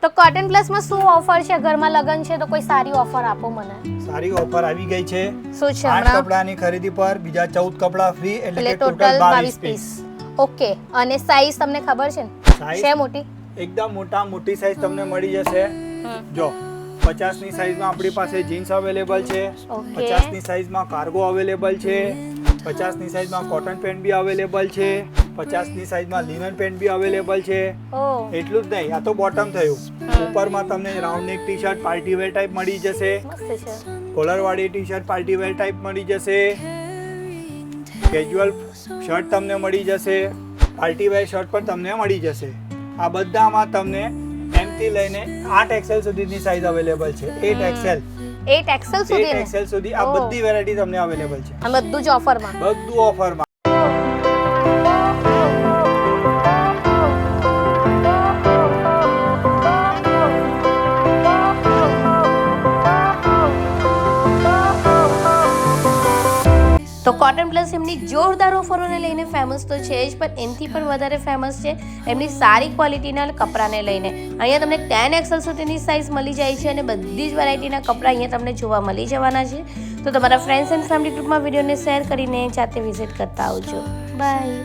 તો cotton plus માં શું ઓફર છે? ઘરમાં લગન છે તો કોઈ સારી ઓફર આપો મને. સારી ઓફર આવી ગઈ છે. શું છે 8 હમણાં? કપડાની ખરીદી પર બીજા 14 કપડા ફ્રી, એટલે કે total total 22 22 piece. Piece. Okay. અને સાઈઝ તમને ખબર છે ને? Size? છે મોટી? એકદમ મોટી સાઈઝ તમને મળી જશે. જો 50 ની સાઈઝમાં આપણી પાસે જીન્સ અવેલેબલ છે, Okay. 50 ની સાઈઝમાં કાર્ગો અવેલેબલ છે, 50 ની સાઈઝમાં કોટન પેન્ટ બી અવેલેબલ છે, 50 ની સાઈઝમાં લિનન પેન્ટ બી અવેલેબલ છે. ઓહ, એટલું જ નહીં, આ તો બોટમ થયું. ઉપરમાં તમને round neck T shirt party wear type મળી જશે, મસ્ત છે. કોલર વાળી T shirt party wear type મળી જશે, કેઝ્યુઅલ શર્ટ તમને મળી જશે, પાર્ટી વેર શર્ટ પણ તમને મળી જશે. આ બધામાં તમને M થી લઈને 8 XL સુધીની સાઈઝ અવેલેબલ છે. 8 XL 8 XL સુધી 8 ને? XL સુધી આ ઓહ. બધી વેરાયટી તમને અવેલેબલ છે. આ બધું જ ઓફરમાં. બધું ઓફરમાં. તો કોટન પ્લસ એમની જોરદાર ઓફરોને લઈને ફેમસ તો છે જ, પણ એનાથી પણ વધારે ફેમસ છે એમની સારી ક્વોલિટીના કપડાને લઈને. અહીંયા તમને 10 XL સુધીની સાઇઝ મળી જાય છે અને બધી જ વેરાયટીના કપડાં અહીંયા તમને જોવા મળી જવાના છે. તો તમારા ફ્રેન્ડ્સ એન્ડ ફેમિલી ગ્રુપમાં વિડીયોને શેર કરીને જાતે વિઝિટ કરતા આવજો. બાય.